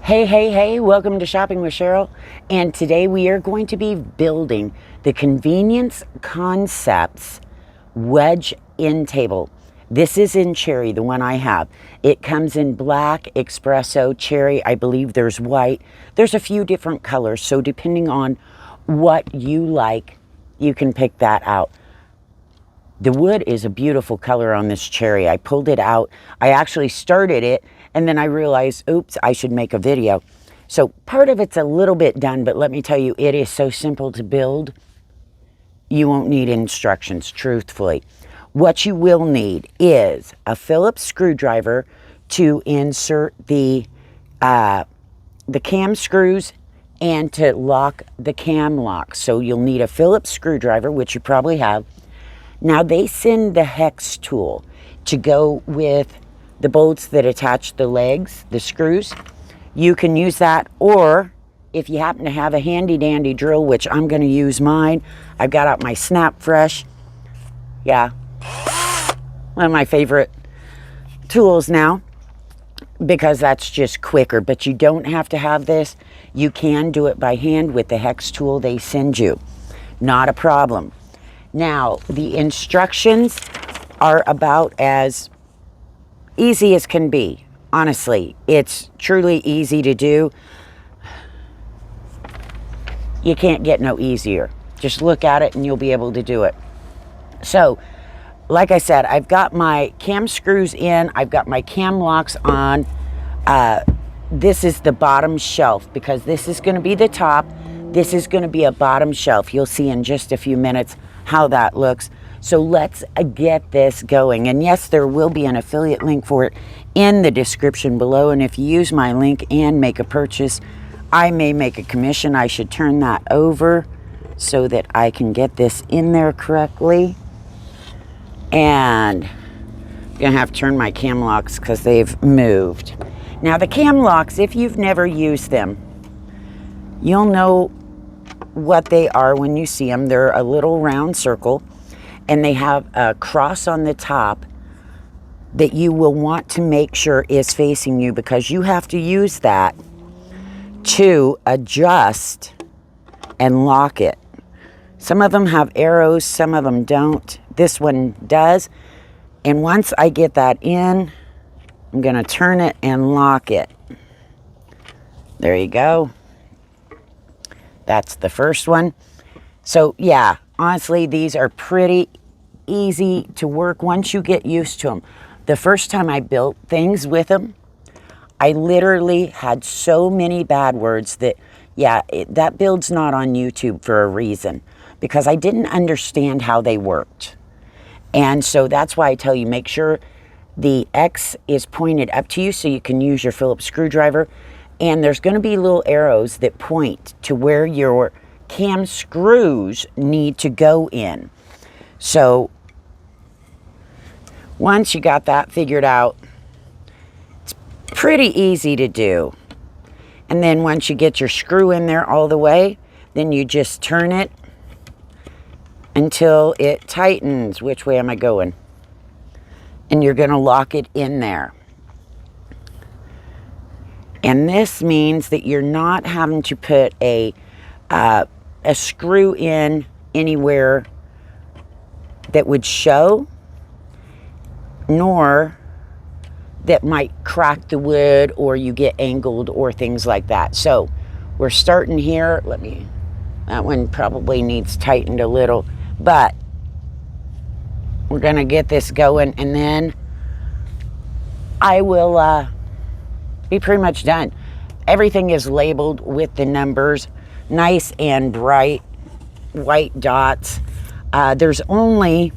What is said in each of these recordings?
Hey, welcome to Shopping with Cheryl. And today we are going to be building the Convenience Concepts Wedge end table. This is in cherry, the one I have. It comes in black, espresso, cherry. I believe there's white. There's a few different colors, so depending on what you like, you can pick that out. The wood is a beautiful color on this cherry. I pulled it out. I actually started it, and then I realized, oops, I should make a video. So part of it's a little bit done, but let me tell you, it is so simple to build. You won't need instructions, truthfully. What you will need is a Phillips screwdriver to insert the cam screws and to lock the cam lock. So you'll need a Phillips screwdriver, which you probably have. Now they send the hex tool to go with the bolts that attach the legs, the screws. You can use that, or if you happen to have a handy dandy drill, which I'm going to use mine. I've got out my Snap Fresh. Yeah, one of my favorite tools now, because that's just quicker. But you don't have to have this. You can do it by hand with the hex tool they send you. Not a problem. Now, the instructions are about as easy as can be. Honestly, it's truly easy to do. You can't get no easier. Just look at it and you'll be able to do it. So, like I said, I've got my cam screws in. I've got my cam locks on. This is the bottom shelf because this is going to be the top. This is going to be a bottom shelf. You'll see in just a few minutes how that looks. So let's get this going. And yes, there will be an affiliate link for it in the description below. And if you use my link and make a purchase, I may make a commission. I should turn that over so that I can get this in there correctly. And I'm gonna have to turn my cam locks because they've moved. Now the cam locks, if you've never used them, you'll know what they are when you see them. They're a little round circle and they have a cross on the top that you will want to make sure is facing you, because you have to use that to adjust and lock it. Some of them have arrows, some of them don't. This one does. And once I get that in, I'm going to turn it and lock it. There you go. That's the first one. So yeah, honestly, these are pretty easy to work once you get used to them. The first time I built things with them, I literally had so many bad words that, yeah, that build's not on YouTube for a reason, because I didn't understand how they worked. And so that's why I tell you, make sure the X is pointed up to you so you can use your Phillips screwdriver. And there's going to be little arrows that point to where your cam screws need to go in. So once you got that figured out, it's pretty easy to do. And then once you get your screw in there all the way, then you just turn it until it tightens. Which way am I going? And you're going to lock it in there. And this means that you're not having to put a screw in anywhere that would show, nor that might crack the wood or you get angled or things like that. So we're starting here. That one probably needs tightened a little, but we're going to get this going, and then I will be pretty much done. Everything is labeled with the numbers, nice and bright white dots. There's only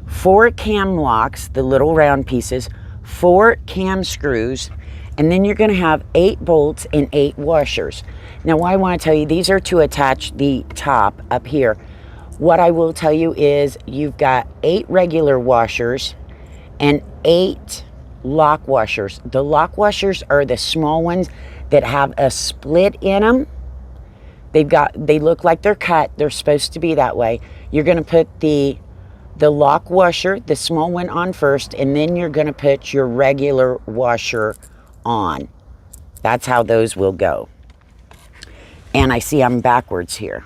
4 cam locks, the little round pieces, 4 cam screws, and then you're going to have 8 bolts and 8 washers. Now, I want to tell you, these are to attach the top up here. What I will tell you is you've got 8 regular washers and 8 lock washers. The lock washers are the small ones that have a split in them. They look like they're cut. They're supposed to be that way. You're going to put the lock washer, the small one, on first, and then you're going to put your regular washer on. That's how those will go. And I see I'm backwards here.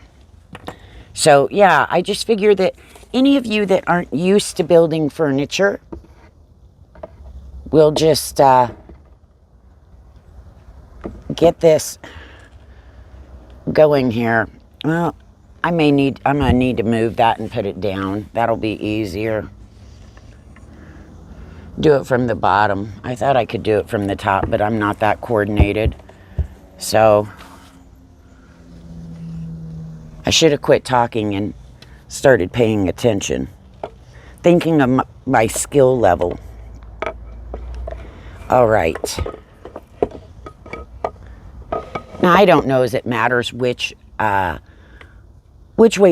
So yeah, I just figure that any of you that aren't used to building furniture will just get this going here. Well, I'm gonna need to move that and put it down. That'll be easier. Do it from the bottom. I thought I could do it from the top, but I'm not that coordinated. So I should have quit talking and started paying attention, thinking of my skill level. All right. Now, I don't know as it matters which way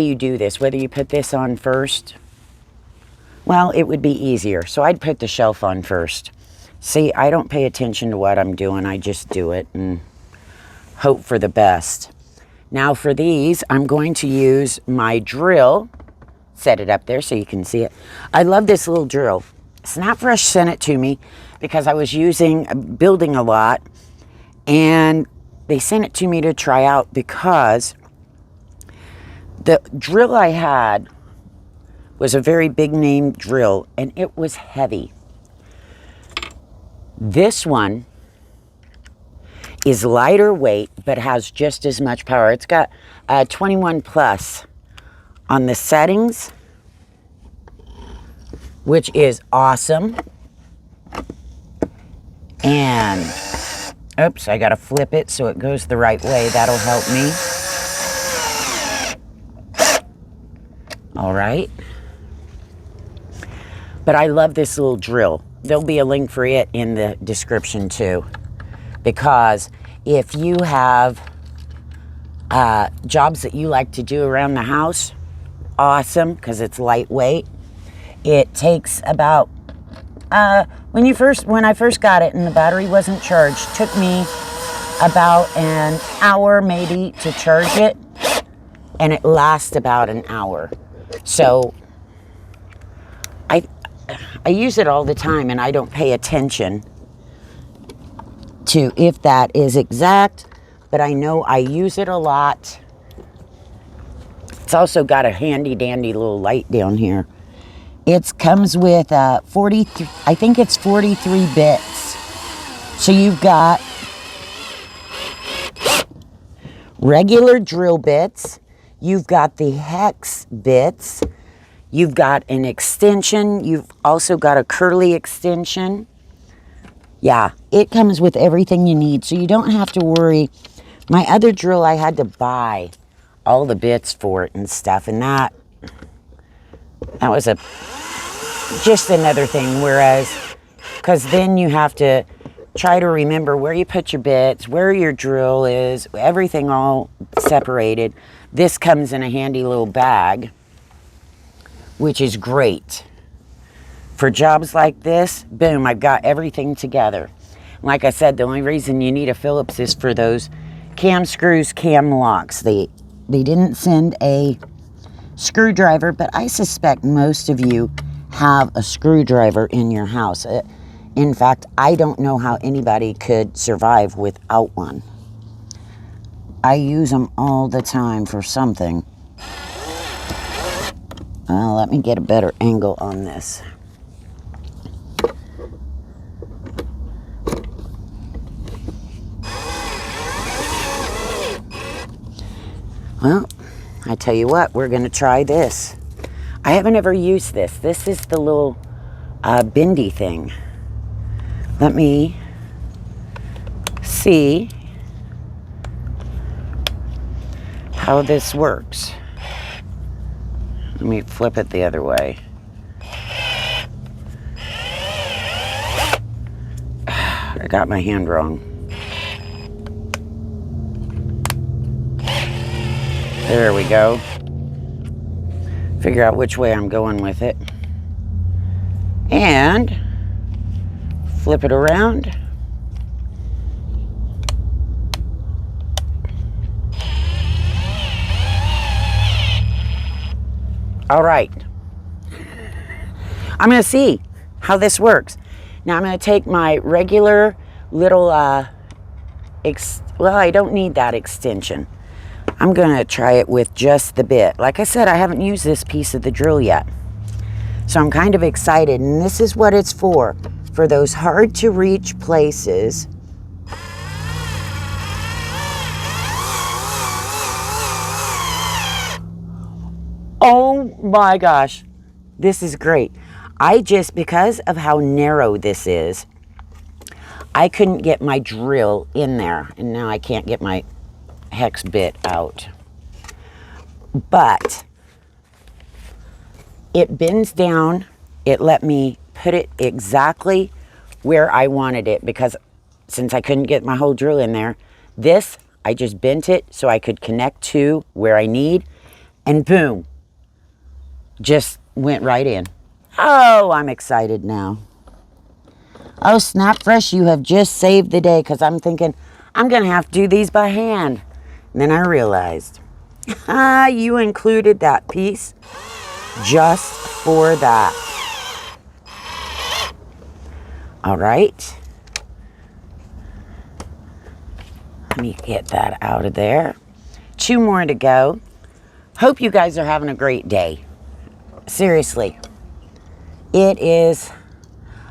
you do this, whether you put this on first. Well, it would be easier, so I'd put the shelf on first. See, I don't pay attention to what I'm doing. I just do it and hope for the best. Now for these, I'm going to use my drill. Set it up there so you can see it. I love this little drill. Snapfresh sent it to me because I was building a lot, and they sent it to me to try out because the drill I had was a very big name drill, and it was heavy. This one is lighter weight, but has just as much power. It's got 21 plus on the settings, which is awesome. And, oops, I gotta flip it so it goes the right way. That'll help me. All right. But I love this little drill. There'll be a link for it in the description too. Because if you have jobs that you like to do around the house, awesome, because it's lightweight. It takes about, when I first got it and the battery wasn't charged, took me about an hour maybe to charge it, and it lasts about an hour. So I use it all the time, and I don't pay attention to if that is exact, but I know I use it a lot. It's also got a handy dandy little light down here. It comes with 43, I think it's 43 bits. So you've got regular drill bits, you've got the hex bits, you've got an extension, you've also got a curly extension. Yeah, it comes with everything you need, so you don't have to worry. My other drill, I had to buy all the bits for it and stuff, and that was just another thing. Whereas, because then you have to try to remember where you put your bits, where your drill is, everything all separated. This comes in a handy little bag, which is great. For jobs like this, boom, I've got everything together. Like I said, the only reason you need a Phillips is for those cam screws, cam locks. They didn't send a screwdriver, but I suspect most of you have a screwdriver in your house. In fact, I don't know how anybody could survive without one. I use them all the time for something. Let me get a better angle on this. Well, I tell you what, we're going to try this. I haven't ever used this. This is the little bendy thing. Let me see how this works. Let me flip it the other way. I got my hand wrong. There we go. Figure out which way I'm going with it. And flip it around. All right. I'm going to see how this works. Now I'm going to take my regular little well, I don't need that extension. I'm going to try it with just the bit. Like I said, I haven't used this piece of the drill yet. So I'm kind of excited, and this is what it's for those hard to reach places. Oh my gosh, this is great. Because of how narrow this is, I couldn't get my drill in there, and now I can't get my hex bit out. But it bends down. It let me put it exactly where I wanted it, because since I couldn't get my whole drill in there, this, I just bent it so I could connect to where I need, and boom, just went right in. Oh, I'm excited now. Oh, Snap Fresh, you have just saved the day, because I'm thinking I'm going to have to do these by hand. And then I realized, you included that piece just for that. All right. Let me get that out of there. 2 more to go. Hope you guys are having a great day. Seriously. It is,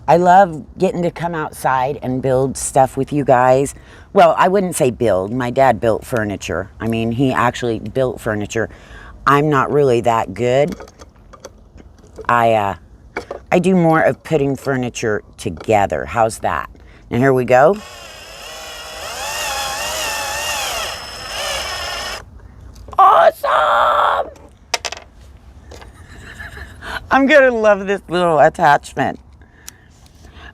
I love getting to come outside and build stuff with you guys. Well, I wouldn't say build. My dad built furniture. I mean, he actually built furniture. I'm not really that good. I do more of putting furniture together. How's that? Now here we go. Awesome! I'm gonna love this little attachment.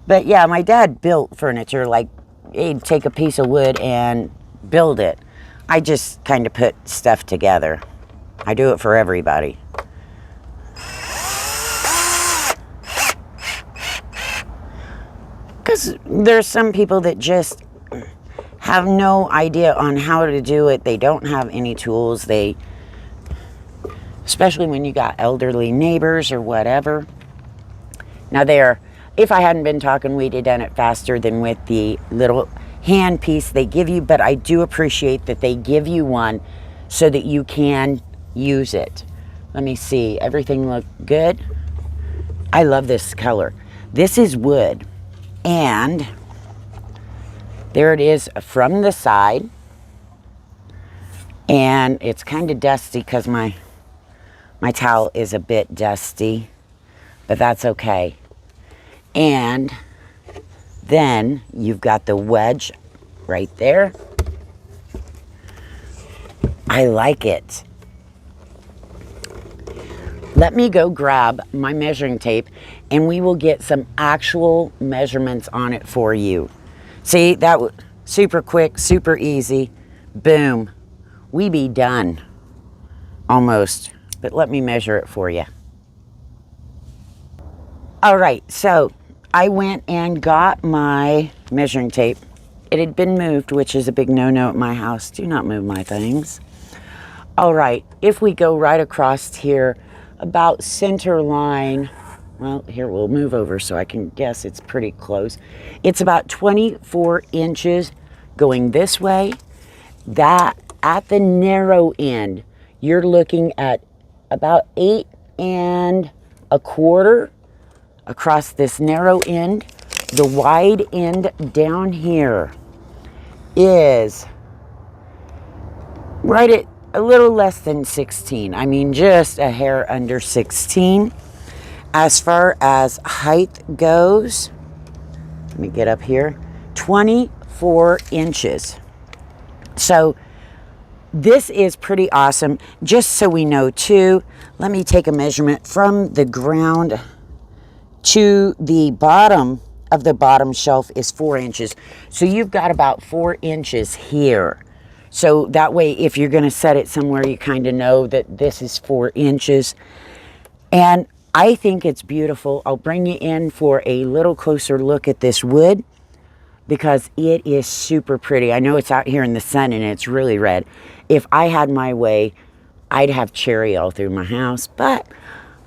But yeah, my dad built furniture. Like, he'd take a piece of wood and build it. I just kind of put stuff together. I do it for everybody. Because there's some people that just have no idea on how to do it. They don't have any tools. Especially when you got elderly neighbors or whatever. Now if I hadn't been talking, we'd have done it faster than with the little hand piece they give you, but I do appreciate that they give you one so that you can use it. Let me see, everything look good? I love this color. This is wood, and there it is from the side, and it's kind of dusty because my towel is a bit dusty, but that's okay. And then you've got the wedge right there. I like it. Let me go grab my measuring tape, and we will get some actual measurements on it for you. See, that was super quick, super easy. Boom. We be done. Almost. But let me measure it for you. All right, so I went and got my measuring tape. It had been moved, which is a big no-no at my house. Do not move my things. All right, if we go right across here, about center line, well, here, we'll move over so I can guess it's pretty close. It's about 24 inches going this way. That, at the narrow end, you're looking at about 8 1/4 across this narrow end. The wide end down here is right at a little less than 16. I mean, just a hair under 16. As far as height goes, let me get up here, 24 inches. So this is pretty awesome. Just so we know too, let me take a measurement from the ground to the bottom of the bottom shelf is 4 inches. So you've got about 4 inches here. So that way, if you're gonna set it somewhere, you kind of know that this is 4 inches. And I think it's beautiful. I'll bring you in for a little closer look at this wood because it is super pretty. I know it's out here in the sun and it's really red. If I had my way, I'd have cherry all through my house, but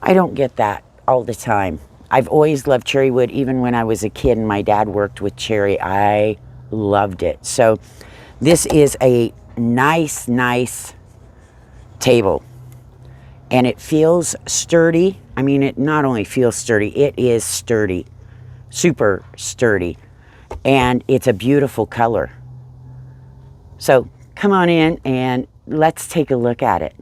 I don't get that all the time. I've always loved cherry wood. Even when I was a kid and my dad worked with cherry, I loved it. So This is a nice table. And it feels sturdy. I mean, it not only feels sturdy, it is sturdy. Super sturdy. And it's a beautiful color. So come on in and let's take a look at it.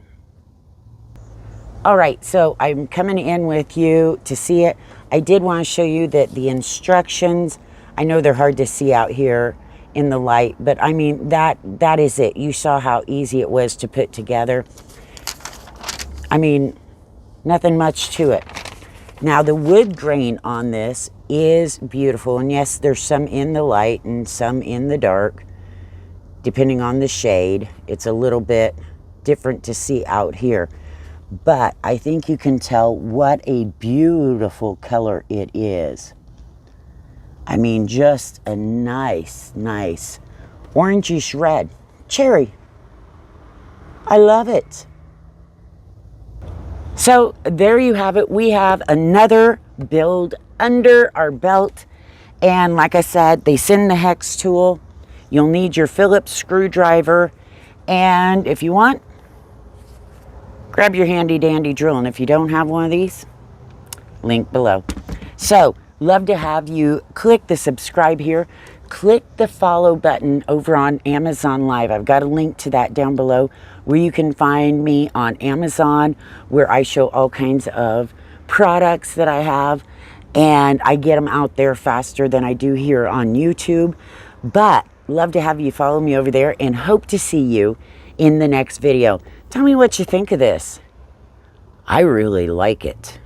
All right, so I'm coming in with you to see it. I did want to show you that the instructions, I know they're hard to see out here in the light, but I mean, that is it. You saw how easy it was to put together. I mean, nothing much to it. Now, the wood grain on this is beautiful. And yes, there's some in the light and some in the dark, depending on the shade. It's a little bit different to see out here. But I think you can tell what a beautiful color it is. I mean, just a nice orangish red. Cherry. I love it. So there you have it. We have another build under our belt. And like I said, they send the hex tool. You'll need your Phillips screwdriver. And if you want, grab your handy dandy drill. And if you don't have one of these, link below. So love to have you click the subscribe here. Click the follow button over on Amazon Live. I've got a link to that down below where you can find me on Amazon, where I show all kinds of products that I have, and I get them out there faster than I do here on YouTube. But love to have you follow me over there and hope to see you in the next video. Tell me what you think of this. I really like it.